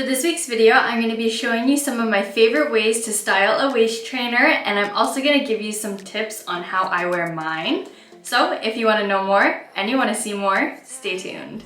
For this week's video, I'm going to be showing you some of my favorite ways to style a waist trainer, and I'm also going to give you some tips on how I wear mine. So if you want to know more and you want to see more, stay tuned.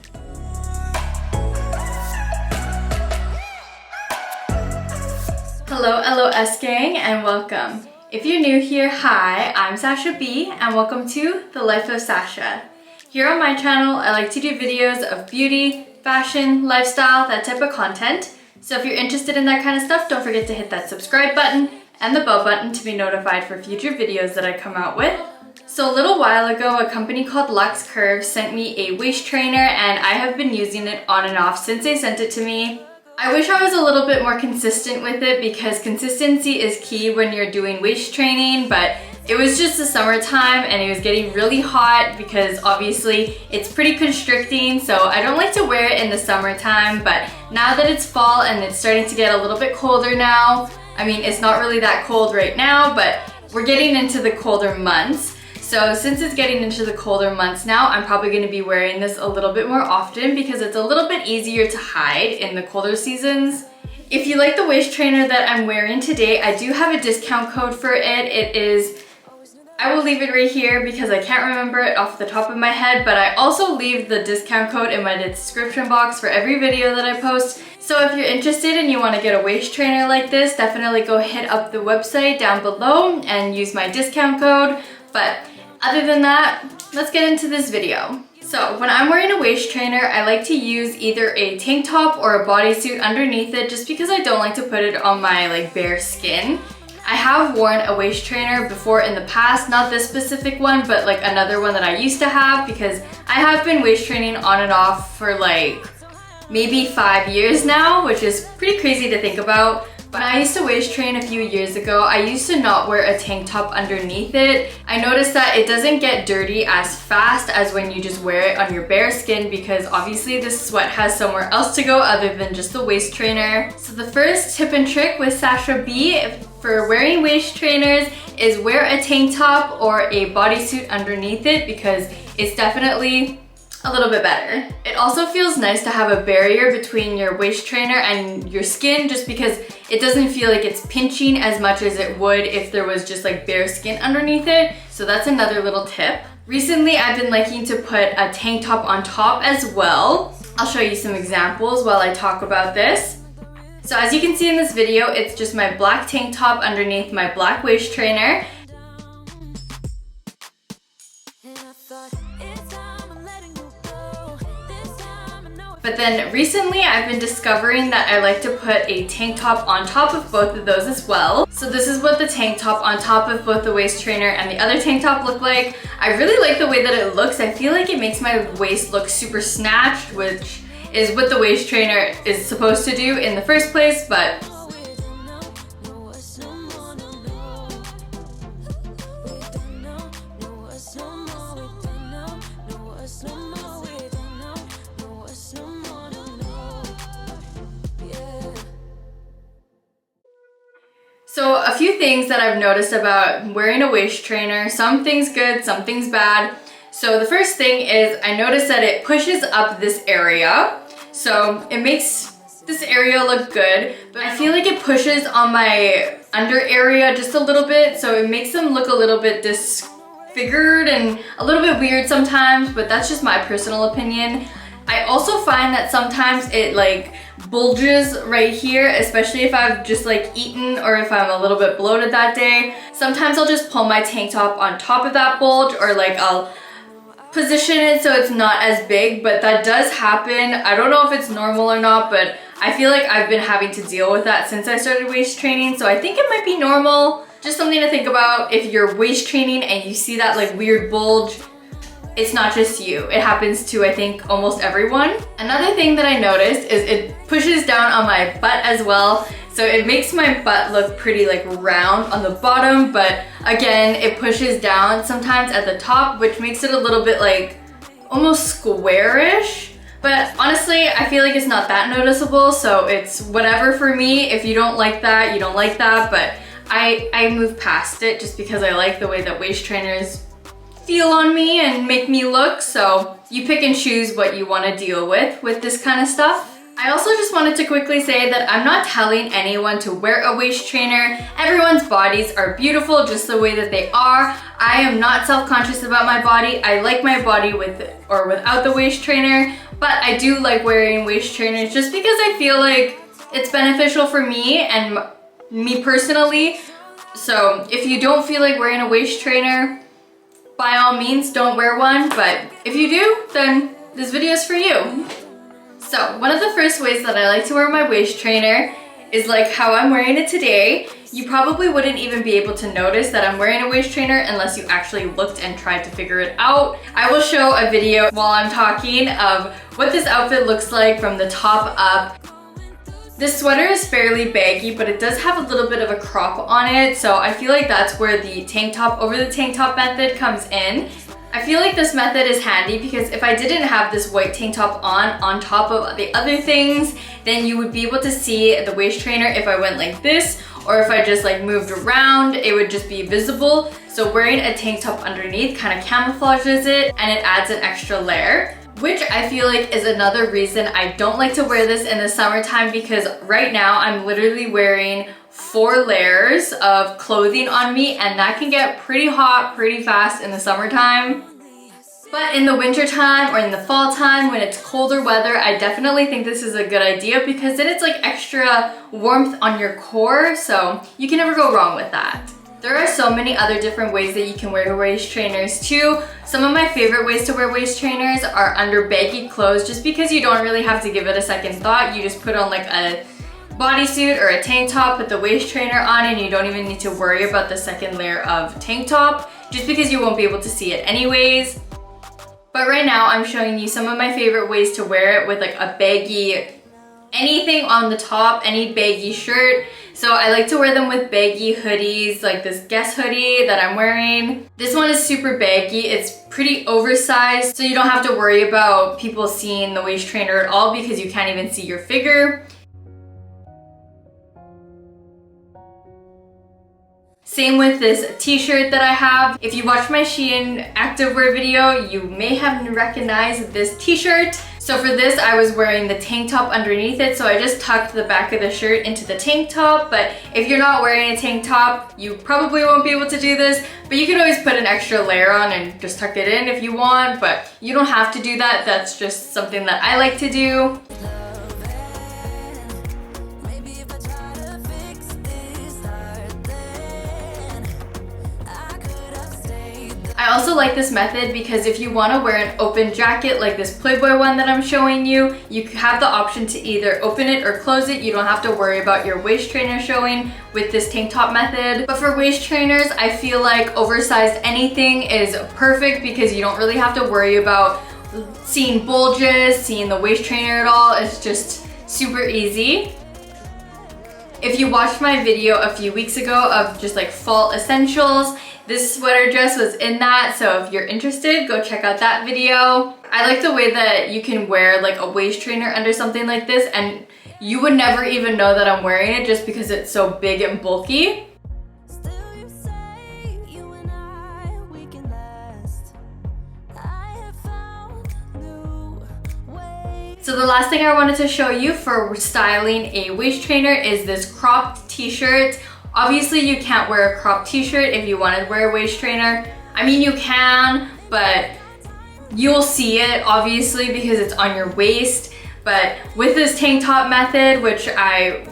Hello LOS gang and welcome. If you're new here, hi, I'm Sacha B and welcome to The Life of Sacha. Here on my channel, I like to do videos of beauty, fashion, lifestyle, that type of content. So if you're interested in that kind of stuff, don't forget to hit that subscribe button and the bell button to be notified for future videos that I come out with. So a little while ago, a company called Luxx sent me a waist trainer and I have been using it on and off since they sent it to me. I wish I was a little bit more consistent with it because consistency is key when you're doing waist training, but it was just the summertime and it was getting really hot because obviously it's pretty constricting, so I don't like to wear it in the summertime. But now that it's fall and it's starting to get a little bit colder now, I mean it's not really that cold right now, but we're getting into the colder months. So since it's getting into the colder months now, I'm probably going to be wearing this a little bit more often because it's a little bit easier to hide in the colder seasons. If you like the waist trainer that I'm wearing today, I do have a discount code for it. It is, I will leave it right here because I can't remember it off the top of my head, but I also leave the discount code in my description box for every video that I post. So if you're interested and you want to get a waist trainer like this, definitely go hit up the website down below and use my discount code. But other than that, let's get into this video. So when I'm wearing a waist trainer, I like to use either a tank top or a bodysuit underneath it just because I don't like to put it on my bare skin. I have worn a waist trainer before in the past, not this specific one, but another one that I used to have because I have been waist training on and off for maybe 5 years now, which is pretty crazy to think about. When I used to waist train a few years ago, I used to not wear a tank top underneath it. I noticed that it doesn't get dirty as fast as when you just wear it on your bare skin because obviously the sweat has somewhere else to go other than just the waist trainer. So the first tip and trick with Sacha B for wearing waist trainers is wear a tank top or a bodysuit underneath it because it's definitely a little bit better. It also feels nice to have a barrier between your waist trainer and your skin just because it doesn't feel like it's pinching as much as it would if there was just bare skin underneath it. So that's another little tip. Recently, I've been liking to put a tank top on top as well. I'll show you some examples while I talk about this. So as you can see in this video, it's just my black tank top underneath my black waist trainer. But then recently I've been discovering that I like to put a tank top on top of both of those as well. So this is what the tank top on top of both the waist trainer and the other tank top look like. I really like the way that it looks. I feel like it makes my waist look super snatched, which is what the waist trainer is supposed to do in the first place, but so a few things that I've noticed about wearing a waist trainer, some things good, some things bad. So the first thing is I noticed that it pushes up this area. So it makes this area look good, but I feel like it pushes on my under area just a little bit. So it makes them look a little bit disfigured and a little bit weird sometimes, but that's just my personal opinion. I also find that sometimes it bulges right here, especially if I've just eaten or if I'm a little bit bloated that day. Sometimes I'll just pull my tank top on top of that bulge or I'll position it so it's not as big, but that does happen. I don't know if it's normal or not, but I feel like I've been having to deal with that since I started waist training, so I think it might be normal. Just something to think about if you're waist training and you see that weird bulge. It's not just you. It happens to, I think, almost everyone. Another thing that I noticed is it pushes down on my butt as well. So it makes my butt look pretty round on the bottom, but again, it pushes down sometimes at the top, which makes it a little bit almost squarish. But honestly, I feel like it's not that noticeable, so it's whatever for me. If you don't like that, you don't like that, but I move past it just because I like the way that waist trainers feel on me and make me look, so you pick and choose what you want to deal with this kind of stuff. I also just wanted to quickly say that I'm not telling anyone to wear a waist trainer. Everyone's bodies are beautiful just the way that they are. I am not self-conscious about my body. I like my body with or without the waist trainer, but I do like wearing waist trainers just because I feel like it's beneficial for me and me personally. So if you don't feel like wearing a waist trainer, by all means don't wear one, but if you do, then this video is for you. So one of the first ways that I like to wear my waist trainer is like how I'm wearing it today. You probably wouldn't even be able to notice that I'm wearing a waist trainer unless you actually looked and tried to figure it out. I will show a video while I'm talking of what this outfit looks like from the top up. This sweater is fairly baggy, but it does have a little bit of a crop on it, so I feel like that's where the tank top over the tank top method comes in. I feel like this method is handy because if I didn't have this white tank top on top of the other things, then you would be able to see the waist trainer if I went like this, or if I just like moved around, it would just be visible. So wearing a tank top underneath kind of camouflages it and it adds an extra layer, which I feel like is another reason I don't like to wear this in the summertime, because right now I'm literally wearing 4 layers of clothing on me, and that can get pretty hot pretty fast in the summertime. But in the winter time or in the fall time when it's colder weather, I definitely think this is a good idea because then it's like extra warmth on your core, so you can never go wrong with that. There are so many other different ways that you can wear waist trainers too. Some of my favorite ways to wear waist trainers are under baggy clothes, just because you don't really have to give it a second thought. You just put on like a bodysuit or a tank top, put the waist trainer on, and you don't even need to worry about the second layer of tank top, just because you won't be able to see it anyways. But right now I'm showing you some of my favorite ways to wear it with like a baggy, anything on the top, any baggy shirt. So I like to wear them with baggy hoodies, like this Guess hoodie that I'm wearing. This one is super baggy. It's pretty oversized, so you don't have to worry about people seeing the waist trainer at all because you can't even see your figure. Same with this t-shirt that I have. If you watch my Shein activewear video, you may have recognized this t-shirt. So for this, I was wearing the tank top underneath it, so I just tucked the back of the shirt into the tank top. But if you're not wearing a tank top, you probably won't be able to do this, but you can always put an extra layer on and just tuck it in if you want, but you don't have to do that. That's just something that I like to do. I also like this method because if you want to wear an open jacket like this Playboy one that I'm showing you, you have the option to either open it or close it. You don't have to worry about your waist trainer showing with this tank top method. But for waist trainers, I feel like oversized anything is perfect because you don't really have to worry about seeing bulges, seeing the waist trainer at all. It's just super easy. If you watched my video a few weeks ago of just like fall essentials, this sweater dress was in that, so if you're interested, go check out that video. I like the way that you can wear like a waist trainer under something like this and you would never even know that I'm wearing it just because it's so big and bulky. So the last thing I wanted to show you for styling a waist trainer is this cropped t-shirt. Obviously you can't wear a cropped t-shirt if you want to wear a waist trainer. I mean, you can, but you'll see it obviously because it's on your waist. But with this tank top method, which I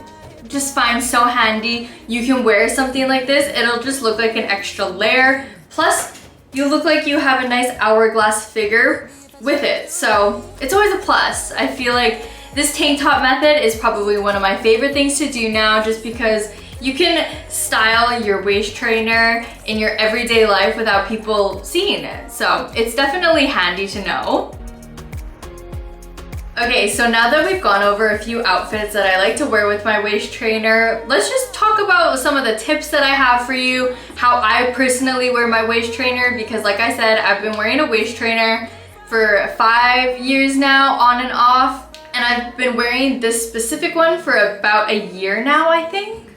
just find so handy, you can wear something like this. It'll just look like an extra layer. Plus, you look like you have a nice hourglass figure with it. So it's always a plus. I feel like this tank top method is probably one of my favorite things to do now, just because you can style your waist trainer in your everyday life without people seeing it. So it's definitely handy to know. Okay, so now that we've gone over a few outfits that I like to wear with my waist trainer, let's just talk about some of the tips that I have for you, how I personally wear my waist trainer, because like I said, I've been wearing a waist trainer for 5 years now, on and off, and I've been wearing this specific one for about a year now, I think.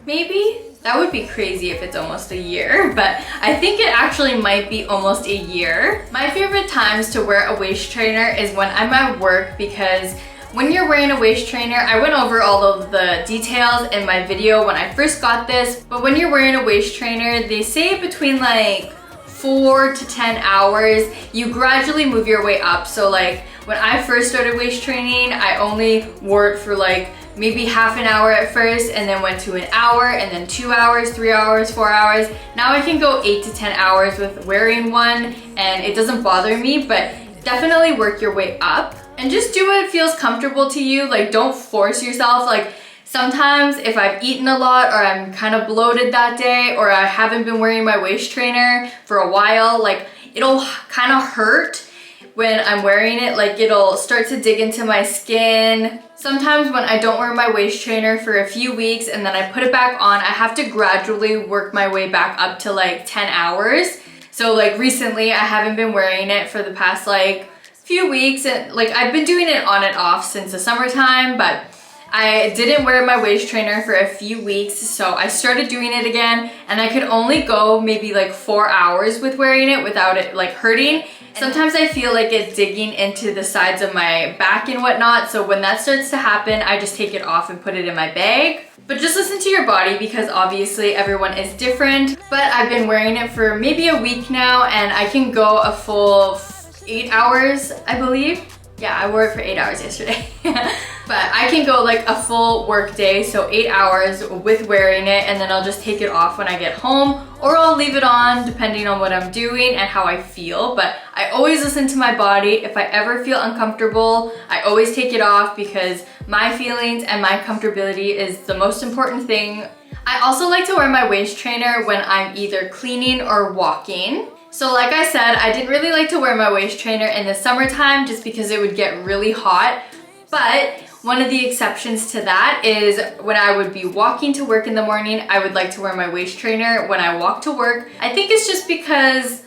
Maybe? That would be crazy if it's almost a year, but I think it actually might be almost a year. My favorite times to wear a waist trainer is when I'm at work, because when you're wearing a waist trainer, I went over all of the details in my video when I first got this, but when you're wearing a waist trainer, they say between like 4 to 10 hours, you gradually move your way up. So like when I first started waist training, I only wore it for like maybe half an hour at first, and then went to an hour, and then 2 hours, 3 hours, 4 hours. Now I can go 8 to 10 hours with wearing one, and it doesn't bother me, but definitely work your way up. And just do what feels comfortable to you. Like, don't force yourself. Like, sometimes if I've eaten a lot or I'm kind of bloated that day, or I haven't been wearing my waist trainer for a while, like it'll kind of hurt when I'm wearing it. Like, it'll start to dig into my skin. Sometimes when I don't wear my waist trainer for a few weeks and then I put it back on, I have to gradually work my way back up to like 10 hours. So like recently I haven't been wearing it for the past like few weeks, and like I've been doing it on and off since the summertime, but I didn't wear my waist trainer for a few weeks, so I started doing it again, and I could only go maybe like 4 hours with wearing it without it like hurting. Sometimes I feel like it's digging into the sides of my back and whatnot, so when that starts to happen, I just take it off and put it in my bag. But just listen to your body, because obviously everyone is different. But I've been wearing it for maybe a week now, and I can go a full 8 hours, I believe. Yeah, I wore it for 8 hours yesterday. But I can go like a full work day, so 8 hours with wearing it, and then I'll just take it off when I get home, or I'll leave it on depending on what I'm doing and how I feel. But I always listen to my body. If I ever feel uncomfortable, I always take it off, because my feelings and my comfortability is the most important thing. I also like to wear my waist trainer when I'm either cleaning or walking. So like I said, I didn't really like to wear my waist trainer in the summertime just because it would get really hot. But one of the exceptions to that is when I would be walking to work in the morning, I would like to wear my waist trainer when I walk to work. I think it's just because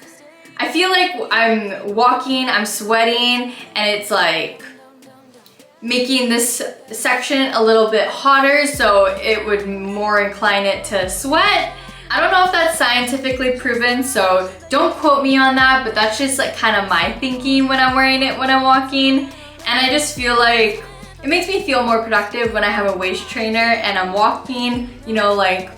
I feel like I'm walking, I'm sweating, and it's like making this section a little bit hotter, so it would more incline it to sweat. I don't know if that's scientifically proven, so don't quote me on that, but that's just like kind of my thinking when I'm wearing it when I'm walking. And I just feel like it makes me feel more productive when I have a waist trainer and I'm walking, you know, like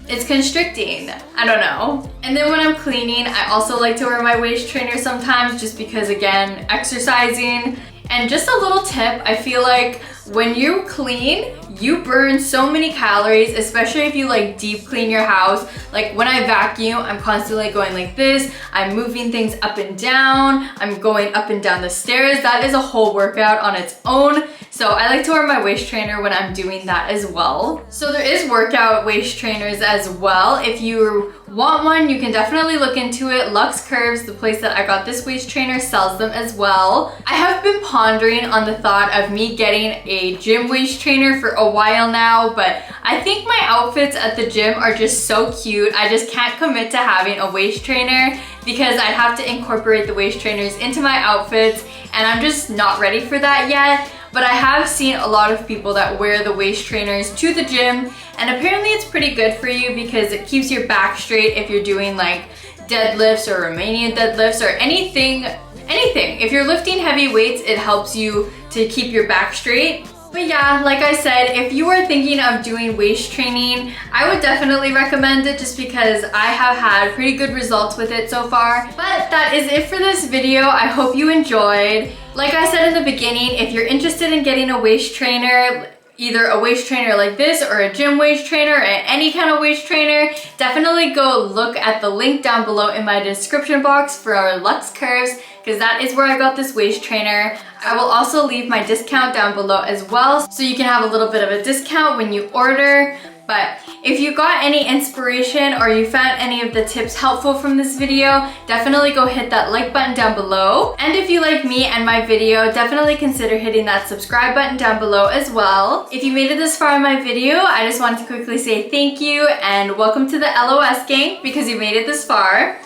it's constricting. I don't know. And then when I'm cleaning, I also like to wear my waist trainer sometimes, just because, again, exercising. And just a little tip, I feel like when you clean, you burn so many calories, especially if you like deep clean your house. Like when I vacuum, I'm constantly going like this. I'm moving things up and down. I'm going up and down the stairs. That is a whole workout on its own. So I like to wear my waist trainer when I'm doing that as well. So there is workout waist trainers as well. If you want one, you can definitely look into it. Luxx Curves, the place that I got this waist trainer, sells them as well. I have been pondering on the thought of me getting a gym waist trainer for a while now, but I think my outfits at the gym are just so cute. I just can't commit to having a waist trainer because I'd have to incorporate the waist trainers into my outfits, and I'm just not ready for that yet. But I have seen a lot of people that wear the waist trainers to the gym, and apparently it's pretty good for you because it keeps your back straight if you're doing like deadlifts or Romanian deadlifts or anything. If you're lifting heavy weights, it helps you to keep your back straight. But yeah, like I said, if you are thinking of doing waist training, I would definitely recommend it just because I have had pretty good results with it so far. But that is it for this video. I hope you enjoyed. Like I said in the beginning, if you're interested in getting a waist trainer, either a waist trainer like this or a gym waist trainer or any kind of waist trainer, definitely go look at the link down below in my description box for our Luxx Curves, because that is where I got this waist trainer. I will also leave my discount down below as well, so you can have a little bit of a discount when you order. But if you got any inspiration or you found any of the tips helpful from this video, definitely go hit that like button down below. And if you like me and my video, definitely consider hitting that subscribe button down below as well. If you made it this far in my video, I just wanted to quickly say thank you and welcome to the LOS gang because you made it this far.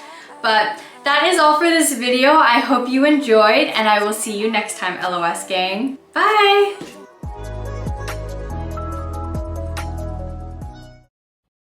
But that is all for this video. I hope you enjoyed, and I will see you next time, LOS gang. Bye!